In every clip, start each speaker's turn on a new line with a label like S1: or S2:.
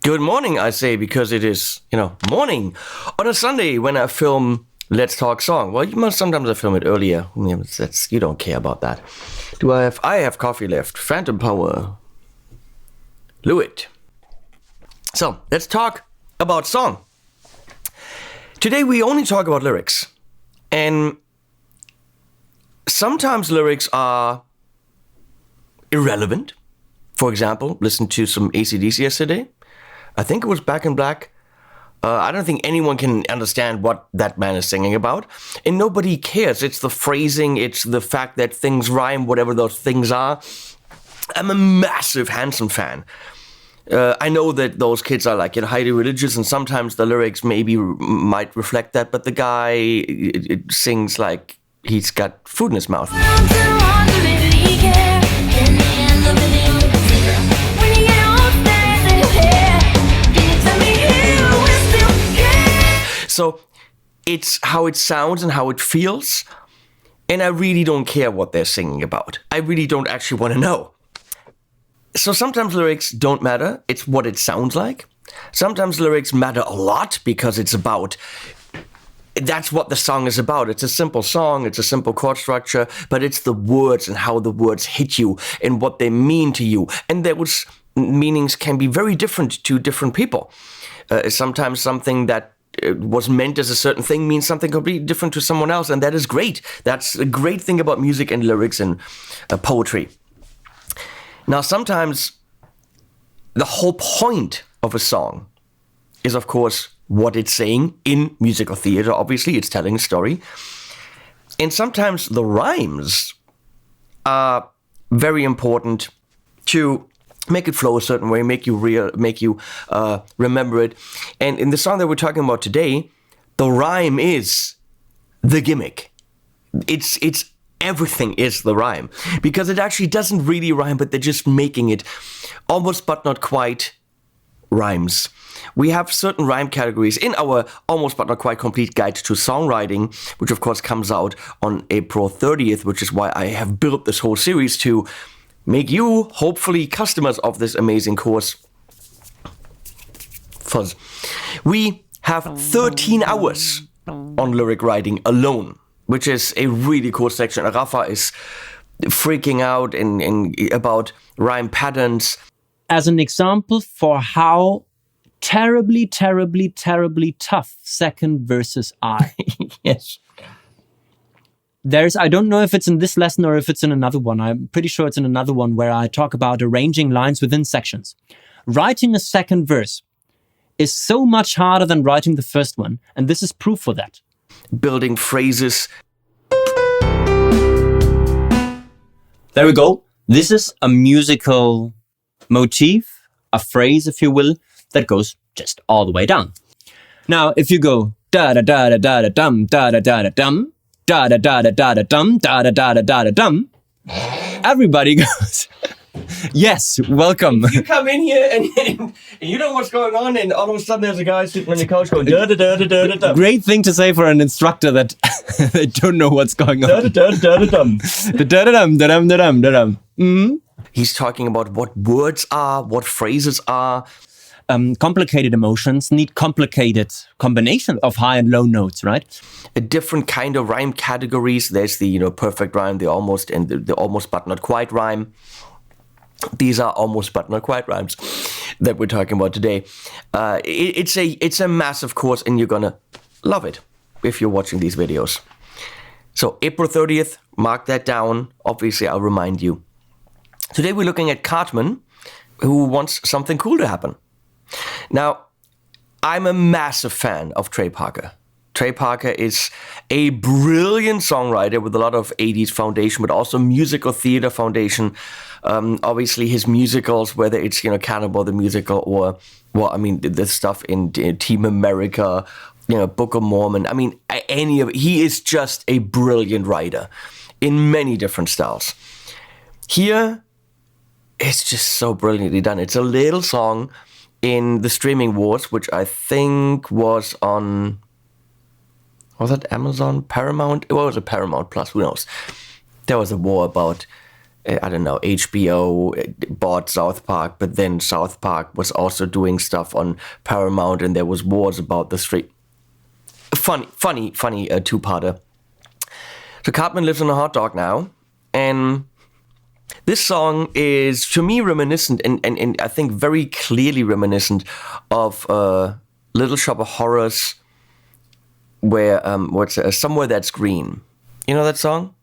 S1: Good morning, I say, because it is, morning on a Sunday when I film Let's Talk Song. Well, sometimes I film it earlier. You don't care about that. I have coffee left. Phantom Power. Lewitt. So, let's talk about song. Today we only talk about lyrics. And sometimes lyrics are irrelevant. For example, listen to some AC/DC yesterday. I think it was Back in Black. I don't think anyone can understand what that man is singing about. And nobody cares. It's the phrasing. It's the fact that things rhyme, whatever those things are. I'm a massive Hanson fan. I know that those kids are highly religious, and sometimes the lyrics might reflect that, but the guy it sings like he's got food in his mouth. So it's how it sounds and how it feels, and I really don't care what they're singing about. I really don't actually want to know. So sometimes lyrics don't matter, it's what it sounds like. Sometimes lyrics matter a lot because that's what the song is about. It's a simple song, it's a simple chord structure, but it's the words and how the words hit you and what they mean to you. And those meanings can be very different to different people. Sometimes something that was meant as a certain thing means something completely different to someone else, and that is great. That's a great thing about music and lyrics and poetry. Now, sometimes the whole point of a song is, of course, what it's saying in musical theater. Obviously, it's telling a story. And sometimes the rhymes are very important to make it flow a certain way, make you remember it. And in the song that we're talking about today, the rhyme is the gimmick. It's everything is the rhyme, because it actually doesn't really rhyme, but they're just making it almost but not quite rhymes. We have certain rhyme categories in our almost but not quite complete guide to songwriting, which of course comes out on April 30th, which is why I have built this whole series to make you, hopefully, customers of this amazing course. Fuzz. We have 13 hours on lyric writing alone, which is a really cool section. Rafa is freaking out about rhyme patterns.
S2: As an example for how terribly, terribly, terribly tough second verses are.
S1: Yes.
S2: I don't know if it's in this lesson or if it's in another one. I'm pretty sure it's in another one where I talk about arranging lines within sections. Writing a second verse is so much harder than writing the first one, and this is proof for that.
S1: Building phrases.
S2: There we go. This is a musical motif, a phrase, if you will, that goes just all the way down. Now, if you go da da da da da da dum da da da da dum da da da da da da dum da da da da da da dum, everybody goes, yes, welcome.
S1: You come in here and you know what's going on, and all of a sudden there's a guy sitting on the couch going da da da da da da da.
S2: Great thing to say for an instructor that they don't know what's going on.
S1: Da da da da dum.
S2: Da da da dum da dum da dum da dum.
S1: He's talking about what words are, what phrases are.
S2: Complicated emotions need complicated combination of high and low notes, right?
S1: A different kind of rhyme categories. There's the perfect rhyme, the almost, and the almost but not quite rhyme. These are almost but not quite rhymes that we're talking about today. It's a massive course, and you're gonna love it if you're watching these videos. So April 30th, mark that down. Obviously, I'll remind you. Today we're looking at Cartman, who wants something cool to happen. Now, I'm a massive fan of Trey Parker. Trey Parker is a brilliant songwriter with a lot of 80s foundation, but also musical theater foundation. Obviously, his musicals, whether it's Cannibal the Musical or, the stuff in Team America, Book of Mormon. He is just a brilliant writer in many different styles. Here, it's just so brilliantly done. It's a little song in the streaming wars, which I think was on, was it Amazon, Paramount? It was a Paramount Plus, who knows? There was a war about I don't know, HBO bought South Park, but then South Park was also doing stuff on Paramount, and there was wars about the street. Funny two-parter. So Cartman lives on a hot dog now, and this song is, to me, reminiscent, and I think very clearly reminiscent of Little Shop of Horrors, where Somewhere That's Green. You know that song?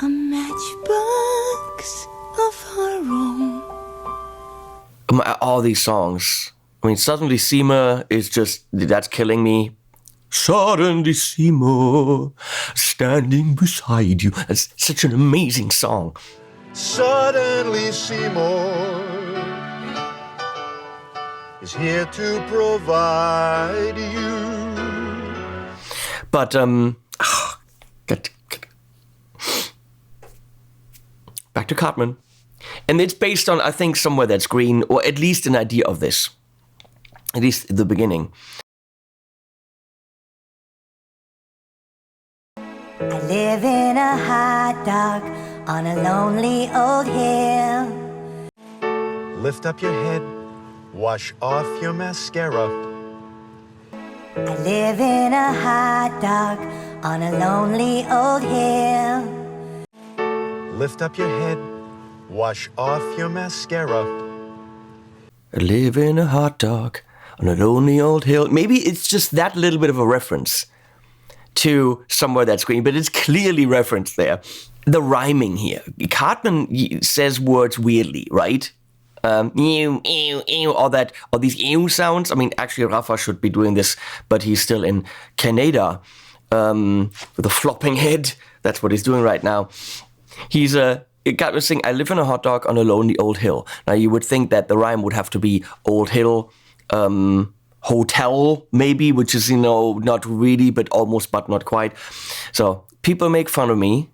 S3: A matchbox of her own.
S1: All these songs. I mean, Suddenly Seymour is just, that's killing me. Suddenly Seymour, standing beside you. That's such an amazing song.
S4: Suddenly Seymour is here to provide you.
S1: But, back to Cartman. And it's based on, I think, Somewhere That's Green, or at least an idea of this. At least at the beginning.
S3: I live in a hot dog on a lonely old hill.
S4: Lift up your head, wash off your mascara.
S3: I live in a hot dog on a lonely old hill.
S4: Lift up your head, wash off your mascara.
S1: I live in a hot dog on a lonely old hill. Maybe it's just that little bit of a reference to Somewhere That's Green, but it's clearly referenced there. The rhyming here. Cartman says words weirdly, right? Ew, ew, ew, all these ew sounds. I mean, actually, Rafa should be doing this, but he's still in Canada with a flopping head. That's what he's doing right now. He's Cartman saying, I live in a hot dog on a lonely old hill. Now, you would think that the rhyme would have to be old hill, hotel, maybe, which is, not really, but almost, but not quite. So people make fun of me,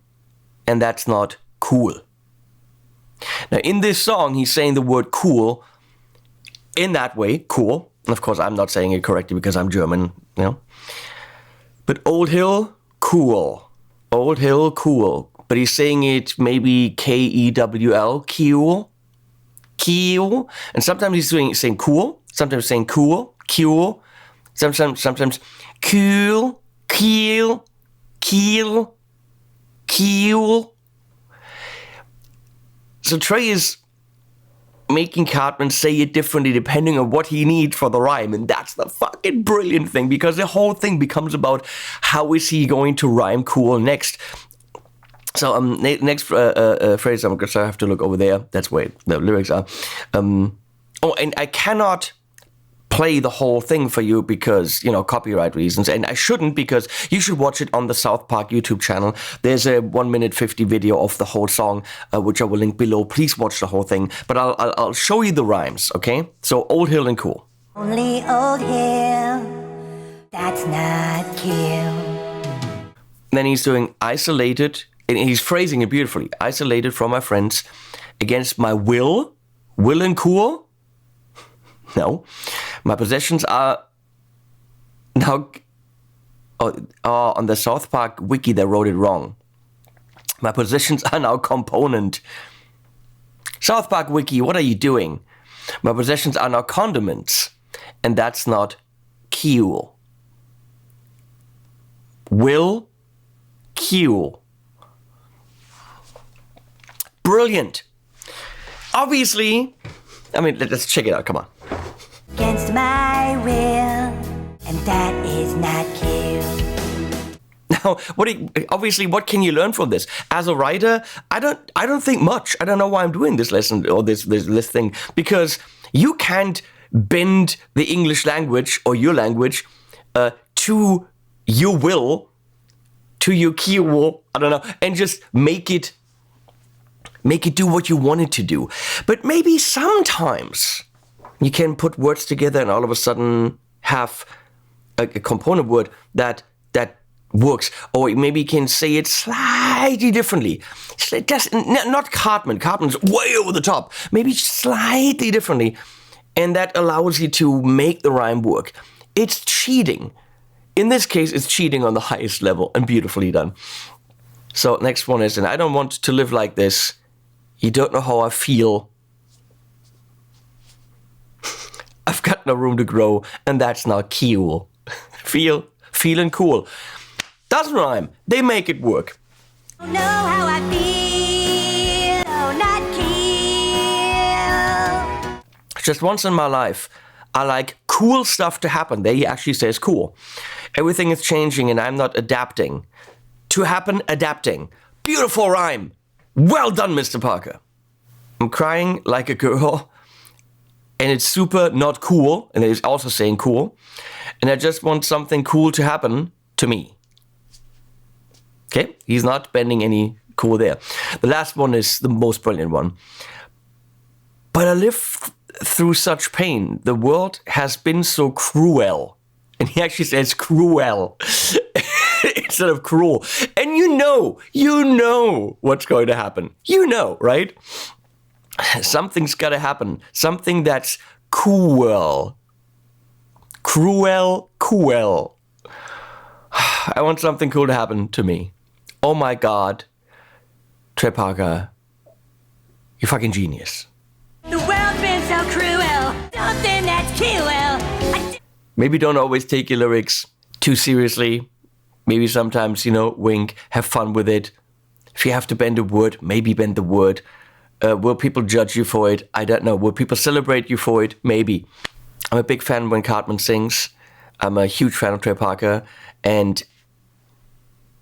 S1: and that's not cool. Now, in this song, he's saying the word cool in that way, cool. And of course, I'm not saying it correctly because I'm German, But old hill, cool. Old hill, cool. But he's saying it maybe Kewl, cool. Cool. And sometimes he's saying cool. Sometimes saying cool. Cool. Sometimes cool. Keel. Keel. Keel. So Trey is making Cartman say it differently depending on what he needs for the rhyme. And that's the fucking brilliant thing, because the whole thing becomes about how is he going to rhyme cool next. So next phrase, I'm going to have to look over there. That's where the lyrics are. And I cannot play the whole thing for you because, copyright reasons. And I shouldn't, because you should watch it on the South Park YouTube channel. There's a 1 minute 50 video of the whole song, which I will link below. Please watch the whole thing. But I'll show you the rhymes, okay? So Old Hill and Cool.
S3: Only old hill, that's not kill.
S1: Then he's doing Isolated, and he's phrasing it beautifully. Isolated from my friends, against my will and cool. No. My possessions are now... on the South Park wiki, they wrote it wrong. My possessions are now component. South Park wiki, what are you doing? My possessions are now condiments. And that's not cool. Will, cool. Brilliant. Obviously... let's check it out, come on.
S3: Against my will, and that is not kill.
S1: Now, what can you learn from this? As a writer, I don't think much. I don't know why I'm doing this lesson or this thing, because you can't bend the English language or your language to your will, to your key will, and just make it do what you want it to do. But maybe sometimes you can put words together and all of a sudden have a component word that works. Or maybe you can say it slightly differently. Not Cartman. Cartman's way over the top. Maybe slightly differently. And that allows you to make the rhyme work. It's cheating. In this case, it's cheating on the highest level, and beautifully done. So next one is, and I don't want to live like this. You don't know how I feel. I've got no room to grow, and that's not cool. Feeling cool. Doesn't rhyme. They make it work.
S3: Know how I feel, oh, not kill.
S1: Just once in my life, I like cool stuff to happen. There he actually says cool. Everything is changing and I'm not adapting. To happen, adapting. Beautiful rhyme. Well done, Mr. Parker. I'm crying like a girl, and it's super not cool, and he's also saying cool, and I just want something cool to happen to me. Okay, he's not bending any cool there. The last one is the most brilliant one. But I live through such pain. The world has been so cruel. And he actually says cruel instead of cruel. And you know what's going to happen. You know, right? Something's got to happen. Something that's cool. Cool. I want something cool to happen to me. Oh my God. Trey Parker, you're fucking genius.
S3: The world's been so cruel, something that's cruel.
S1: Maybe don't always take your lyrics too seriously. Maybe sometimes, wink, have fun with it. If you have to bend a word, maybe bend the word. Will people judge you for it? I don't know. Will people celebrate you for it? Maybe. I'm a big fan when Cartman sings. I'm a huge fan of Trey Parker. And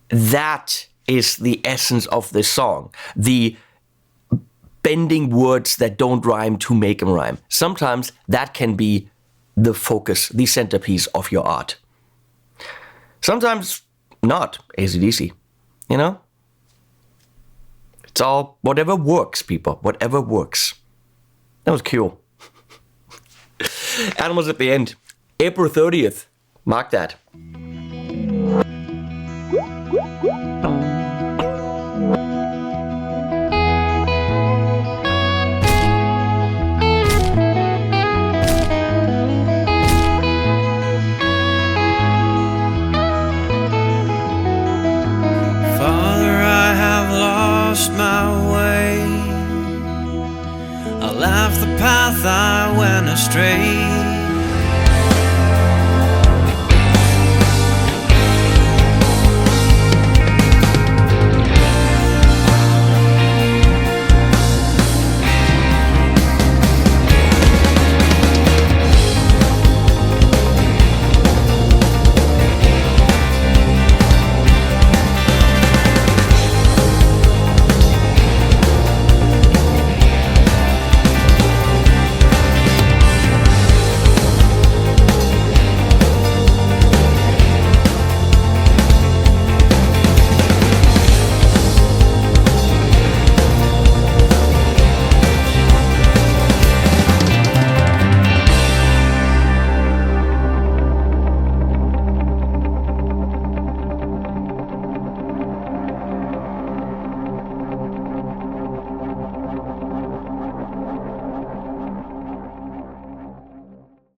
S1: that is the essence of this song. The bending words that don't rhyme to make them rhyme. Sometimes that can be the focus, the centerpiece of your art. Sometimes not, AC/DC, It's all whatever works, people, whatever works. That was cool. Animals at the end, April 30th, mark that.
S5: My way, I left the path I went astray.